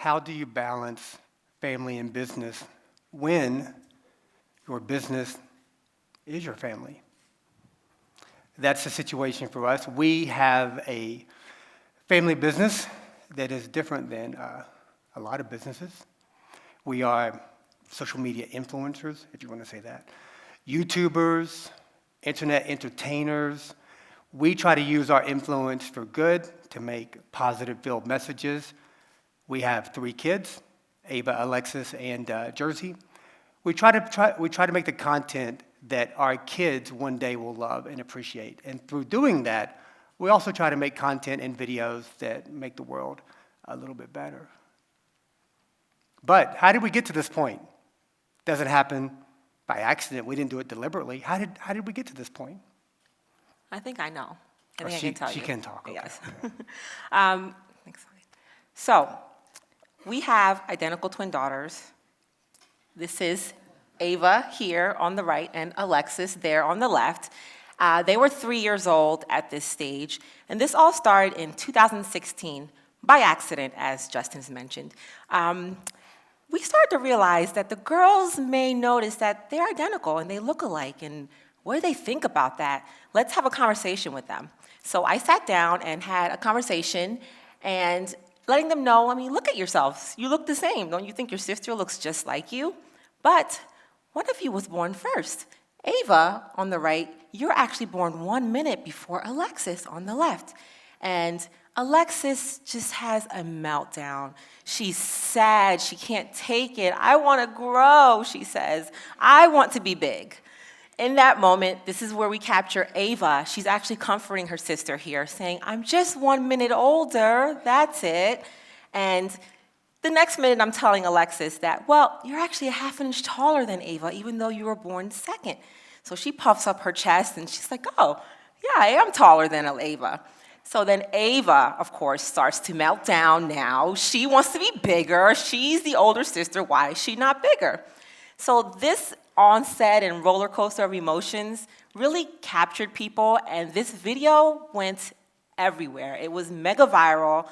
How do you balance family and business when your business is your family? That's the situation for us. We have a family business that is different than a lot of businesses. We are social media influencers, if you want to say that, YouTubers, internet entertainers. We try to use our influence for good to make positive-filled messages. We have 3 kids, Ava, Alexis, and Jersey. We try to make the content that our kids one day will love and appreciate. And through doing that, we also try to make content and videos that make the world a little bit better. But how did we get to this point? Doesn't happen by accident. We didn't do it deliberately. How did we get to this point? I think I know. I can tell you. She can talk. Okay. Yes. Next slide. So, we have identical twin daughters. This is Ava here on the right and Alexis there on the left. They were 3 years old at this stage, and this all started in 2016 by accident, as Justin's mentioned. We started to realize that the girls may notice that they're identical and they look alike, and what do they think about that? Let's have a conversation with them. So I sat down and had a conversation and letting them know, look at yourselves. You look the same. Don't you think your sister looks just like you? But one of you was born first. Ava, on the right, you're actually born 1 minute before Alexis on the left. And Alexis just has a meltdown. She's sad. She can't take it. I want to grow, she says. I want to be big. In that moment, this is where we capture Ava. She's actually comforting her sister here, saying, I'm just 1 minute older, that's it. And the next minute, I'm telling Alexis that, well, you're actually a ½ inch taller than Ava, even though you were born second. So she puffs up her chest, and she's like, oh, yeah, I am taller than Ava. So then Ava, of course, starts to melt down now. She wants to be bigger. She's the older sister. Why is she not bigger? So this onset and roller coaster of emotions really captured people, and this video went everywhere. It was mega viral.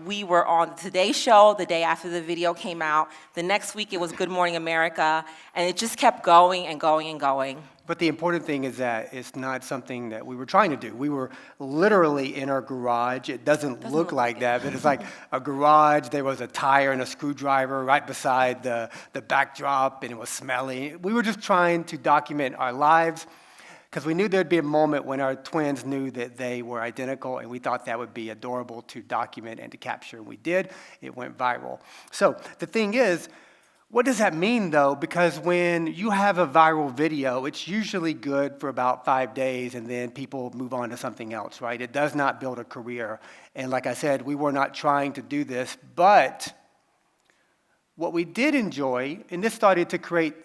We were on the Today Show the day after the video came out. The next week it was Good Morning America, and it just kept going and going and going. But the important thing is that it's not something that we were trying to do. We were literally in our garage. It doesn't look like that, but it's like a garage. There was a tire and a screwdriver right beside the backdrop, and it was smelly. We were just trying to document our lives because we knew there'd be a moment when our twins knew that they were identical, and we thought that would be adorable to document and to capture. And we did. It went viral. So the thing is, what does that mean, though? Because when you have a viral video, it's usually good for about 5 days, and then people move on to something else, right? It does not build a career. And like I said, we were not trying to do this, but what we did enjoy, and this started to create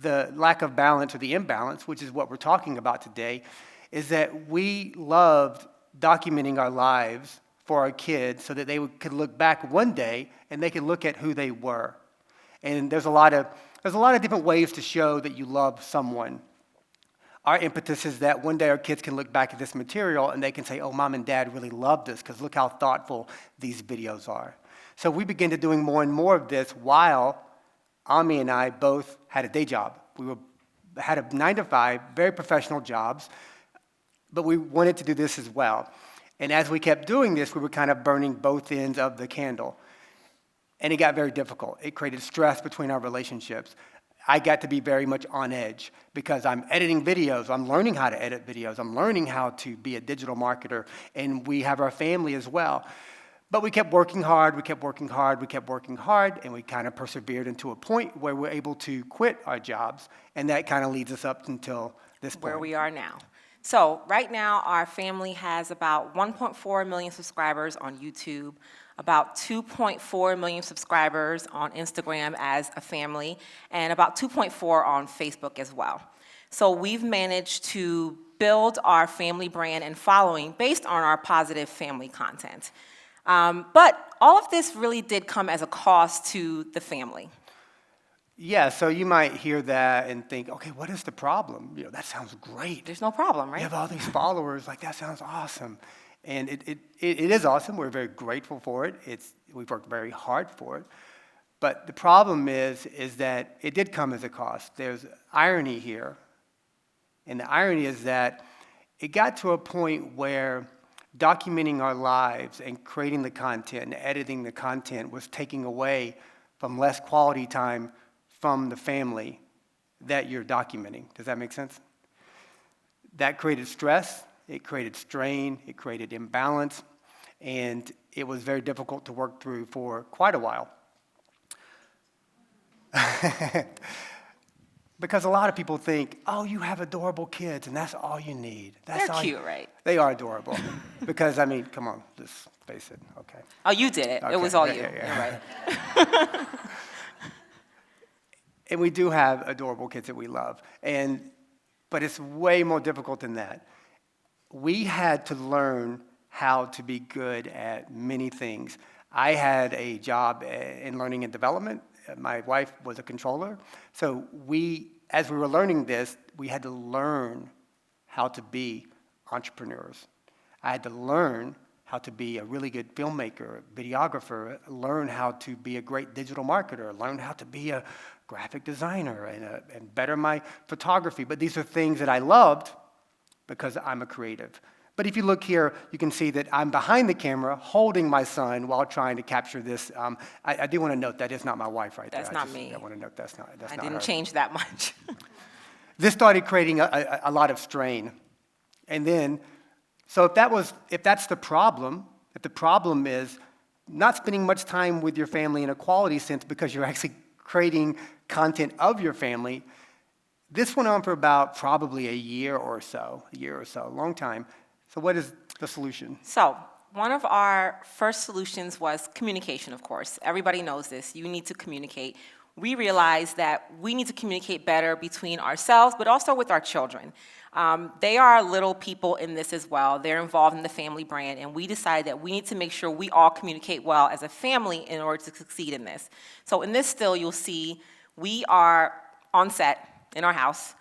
the lack of balance or the imbalance, which is what we're talking about today, is that we loved documenting our lives for our kids so that they could look back one day and they could look at who they were. And there's a lot of different ways to show that you love someone. Our impetus is that one day our kids can look back at this material and they can say, oh, mom and dad really loved this because look how thoughtful these videos are. So we began to doing more and more of this while Ami and I both had a day job. We had a 9-to-5, very professional jobs, but we wanted to do this as well. And as we kept doing this, we were kind of burning both ends of the candle. And it got very difficult. It created stress between our relationships. I got to be very much on edge because I'm editing videos. I'm learning how to edit videos. I'm learning how to be a digital marketer. And we have our family as well. But we kept working hard. We kept working hard. We kept working hard. And we kind of persevered into a point where we're able to quit our jobs. And that kind of leads us up until this point. Where we are now. So right now, our family has about 1.4 million subscribers on YouTube, about 2.4 million subscribers on Instagram as a family, and about 2.4 on Facebook as well. So we've managed to build our family brand and following based on our positive family content. But all of this really did come as a cost to the family. Yeah, so you might hear that and think, okay, what is the problem? That sounds great. There's no problem, right? You have all these followers, like that sounds awesome. And it is awesome. We're very grateful for it. We've worked very hard for it. But the problem is that it did come as a cost. There's irony here. And the irony is that it got to a point where documenting our lives and creating the content and editing the content was taking away from less quality time from the family that you're documenting. Does that make sense? That created stress, it created strain, it created imbalance, and it was very difficult to work through for quite a while. Because a lot of people think, oh, you have adorable kids, and that's all you need. They're cute, right? They are adorable. Because, I mean, come on, let's face it, okay. Oh, you did it. Okay. It was all Yeah, you. yeah. You're right. And we do have adorable kids that we love. But it's way more difficult than that. We had to learn how to be good at many things. I had a job in learning and development. My wife was a controller. So as we were learning this, we had to learn how to be entrepreneurs. I had to learn how to be a really good filmmaker, videographer, learn how to be a great digital marketer, learn how to be a graphic designer and better my photography. But these are things that I loved because I'm a creative. But if you look here, you can see that I'm behind the camera holding my son while trying to capture this. I do want to note that is not my wife right there. That's not me. I want to note that's not I not didn't her. change that much. This started creating a lot of strain. And then, so if that's the problem, if the problem is not spending much time with your family in a quality sense because you're actually creating content of your family, this went on for about probably a year or so, a long time. So what is the solution? So one of our first solutions was communication, of course. Everybody knows this. You need to communicate. We realized that we need to communicate better between ourselves, but also with our children. They are little people in this as well. They're involved in the family brand, and we decided that we need to make sure we all communicate well as a family in order to succeed in this. So in this still, you'll see we are on set in our house,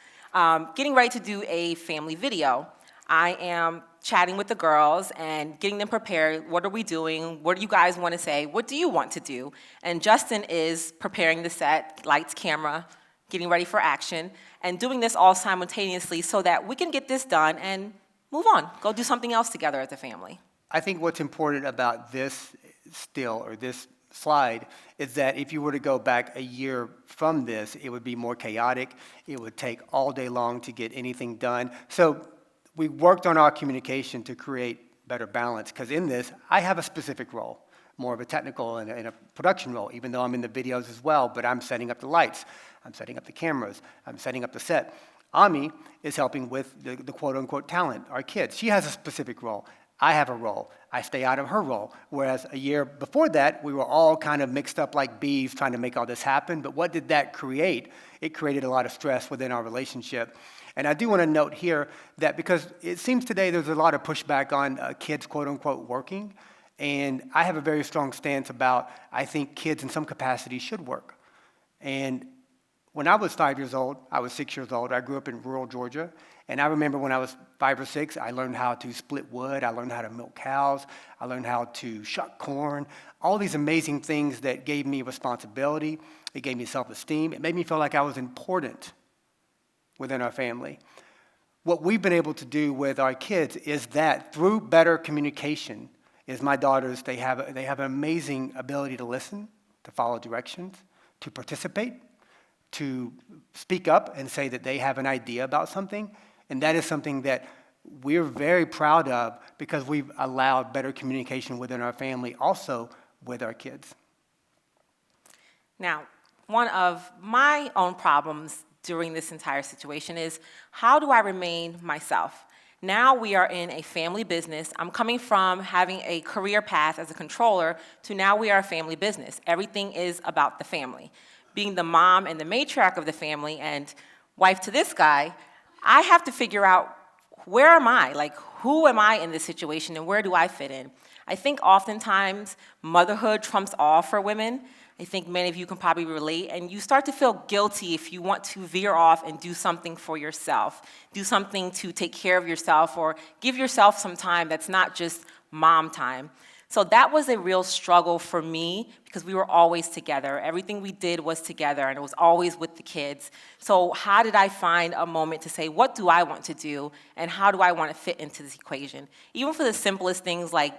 getting ready to do a family video. I am chatting with the girls and getting them prepared. What are we doing? What do you guys want to say? What do you want to do? And Justin is preparing the set, lights, camera, getting ready for action, and doing this all simultaneously so that we can get this done and move on, go do something else together as a family. I think what's important about this still, or this slide, is that if you were to go back a year from this, it would be more chaotic. It would take all day long to get anything done. So we worked on our communication to create better balance, because in this, I have a specific role, more of a technical and a production role, even though I'm in the videos as well, but I'm setting up the lights, I'm setting up the cameras, I'm setting up the set. Ami is helping with the quote-unquote talent, our kids. She has a specific role. I have a role. I stay out of her role. Whereas a year before that, we were all kind of mixed up like bees trying to make all this happen. But what did that create? It created a lot of stress within our relationship. And I do want to note here that because it seems today there's a lot of pushback on kids, quote-unquote, working. And I have a very strong stance about, I think kids in some capacity should work. And when I was 5 years old, I was 6 years old. I grew up in rural Georgia. And I remember when I was 5 or 6, I learned how to split wood. I learned how to milk cows. I learned how to shuck corn. All these amazing things that gave me responsibility. It gave me self-esteem. It made me feel like I was important within our family. What we've been able to do with our kids is that through better communication, is my daughters, they have an amazing ability to listen, to follow directions, to participate, to speak up and say that they have an idea about something. And that is something that we're very proud of because we've allowed better communication within our family, also with our kids. Now, one of my own problems during this entire situation is, how do I remain myself? Now we are in a family business. I'm coming from having a career path as a controller to now we are a family business. Everything is about the family. Being the mom and the matriarch of the family and wife to this guy, I have to figure out, where am I? Like, who am I in this situation and where do I fit in? I think oftentimes motherhood trumps all for women. I think many of you can probably relate, and you start to feel guilty if you want to veer off and do something for yourself, do something to take care of yourself, or give yourself some time that's not just mom time. So that was a real struggle for me because we were always together. Everything we did was together, and it was always with the kids. So how did I find a moment to say, what do I want to do, and how do I want to fit into this equation? Even for the simplest things like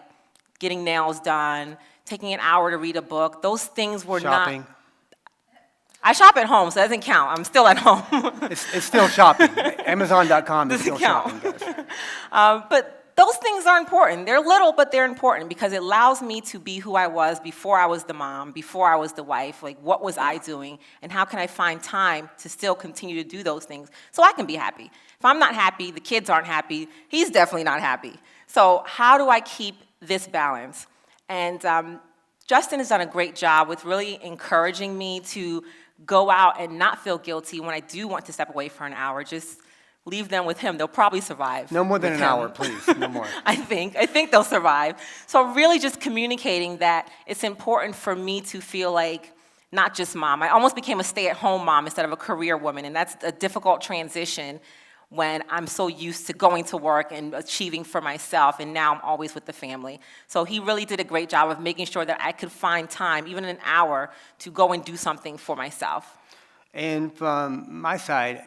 getting nails done, taking an hour to read a book, those things were Shopping. not... I shop at home, so that doesn't count. I'm still at home. It's still shopping. Amazon.com is Doesn't still count. shopping, guys. But those things are important. They're little, but they're important because it allows me to be who I was before I was the mom, before I was the wife. Like, what was I doing? And how can I find time to still continue to do those things so I can be happy? If I'm not happy, the kids aren't happy, he's definitely not happy. So how do I keep this balance? And Justin has done a great job with really encouraging me to go out and not feel guilty when I do want to step away for an hour. Just leave them with him. They'll probably survive. No more than with an him. hour, please. No more. I think they'll survive. So really just communicating that it's important for me to feel like not just mom. I almost became a stay-at-home mom instead of a career woman, and that's a difficult transition when I'm so used to going to work and achieving for myself, and now I'm always with the family. So he really did a great job of making sure that I could find time, even an hour, to go and do something for myself. And from my side,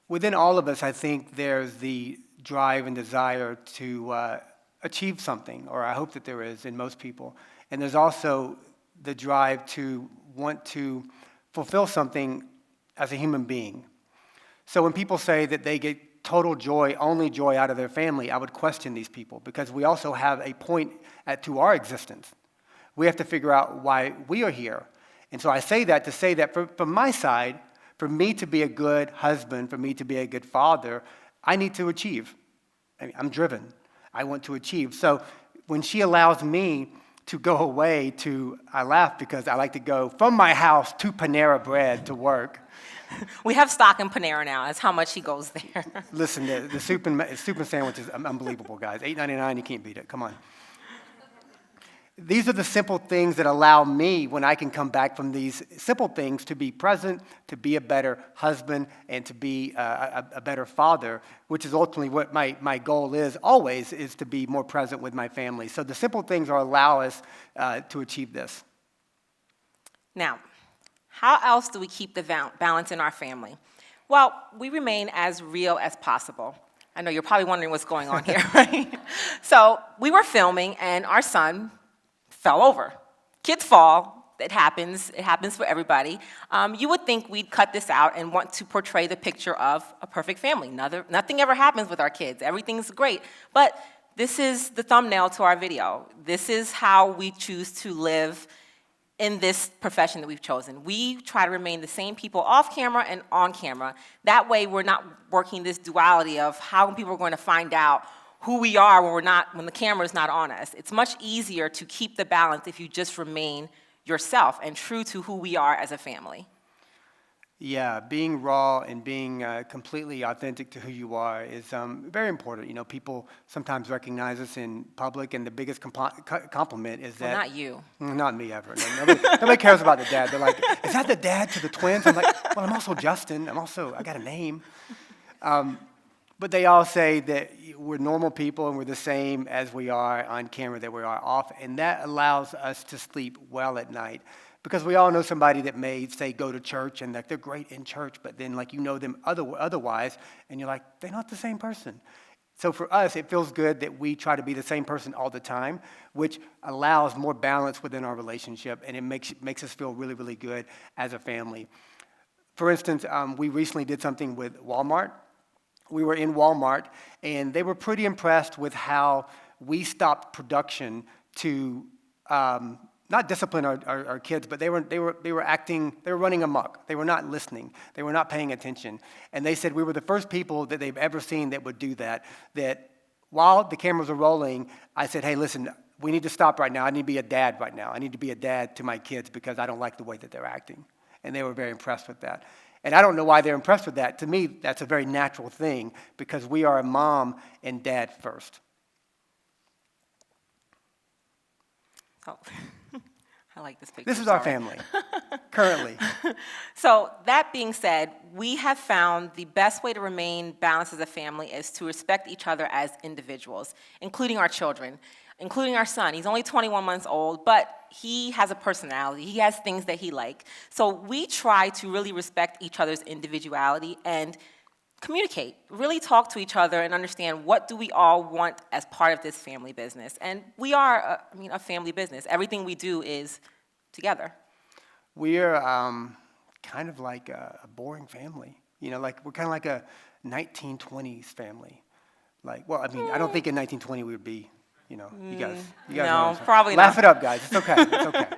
within all of us, I think there's the drive and desire to achieve something, or I hope that there is in most people. And there's also the drive to want to fulfill something as a human being. So when people say that they get total joy, only joy out of their family, I would question these people because we also have a point to our existence. We have to figure out why we are here. And so I say that to say that from my side, for me to be a good husband, for me to be a good father, I need to achieve. I'm driven. I want to achieve. So when she allows me to go away I laugh because I like to go from my house to Panera Bread to work. We have stock in Panera now. That's how much he goes there. Listen, the soup and sandwich is unbelievable, guys. $8.99, you can't beat it. Come on. These are the simple things that allow me, when I can come back from these simple things, to be present, to be a better husband, and to be a better father, which is ultimately what my goal is always, is to be more present with my family. So the simple things allow us to achieve this. Now, how else do we keep the balance in our family? Well, we remain as real as possible. I know you're probably wondering what's going on here, right? So we were filming, and our son fell over. Kids fall. It happens for everybody. You would think we'd cut this out and want to portray the picture of a perfect family. Nothing ever happens with our kids. Everything's great. But this is the thumbnail to our video. This is how we choose to live in this profession that we've chosen. We try to remain the same people off camera and on camera. That way we're not working this duality of how people are going to find out who we are when the camera's not on us. It's much easier to keep the balance if you just remain yourself and true to who we are as a family. Yeah, being raw and being completely authentic to who you are is very important. People sometimes recognize us in public, and the biggest compliment is that... Well, not you. Not me ever. No, nobody cares about the dad. They're like, is that the dad to the twins? I'm like, well, I'm also Justin. I got a name. But they all say that we're normal people and we're the same as we are on camera, that we are off, and that allows us to sleep well at night. Because we all know somebody that may, say, go to church and that they're great in church, but then you know them otherwise, and you're like, they're not the same person. So for us, it feels good that we try to be the same person all the time, which allows more balance within our relationship, and it makes us feel really, really good as a family. For instance, we recently did something with Walmart. We were in Walmart, and they were pretty impressed with how we stopped production to not discipline our kids, but they were running amok. They were not listening. They were not paying attention. And they said we were the first people that they've ever seen that would do that. That while the cameras are rolling, I said, hey, listen, we need to stop right now. I need to be a dad right now. I need to be a dad to my kids because I don't like the way that they're acting. And they were very impressed with that. And I don't know why they're impressed with that. To me, that's a very natural thing because we are a mom and dad first. Oh, I like this picture. This is our sorry. family, currently. So that being said, we have found the best way to remain balanced as a family is to respect each other as individuals, including our children, including our son. He's only 21 months old, but he has a personality. He has things that he likes. So we try to really respect each other's individuality and communicate, really talk to each other and understand what do we all want as part of this family business. And we are, a family business. Everything we do is together. We're kind of like a boring family. Like we're kind of like a 1920s family. Like, well, I don't think in 1920 we would be, you guys know. No, probably not. Laugh it up, guys. It's okay. It's okay.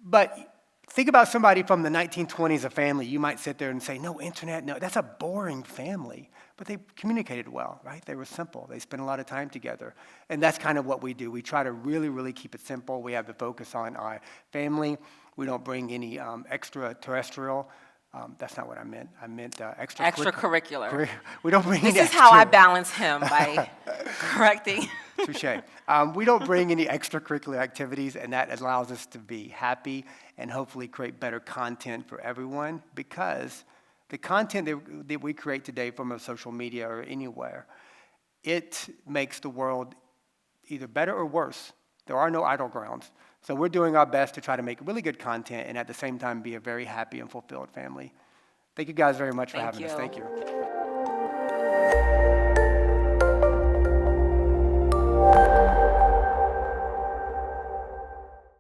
But think about somebody from the 1920s, a family. You might sit there and say, no, internet, no, that's a boring family. But they communicated well, right? They were simple. They spent a lot of time together. And that's kind of what we do. We try to really, really keep it simple. We have the focus on our family. We don't bring any extraterrestrial. That's not what I meant. I meant extracurricular. We don't bring any This is how I balance him, by correcting. Touche. We don't bring any extracurricular activities, and that allows us to be happy and hopefully create better content for everyone, because the content that we create today from a social media or anywhere, it makes the world either better or worse. There are no idle grounds. So we're doing our best to try to make really good content and at the same time be a very happy and fulfilled family. Thank you guys very much for having us. Thank you.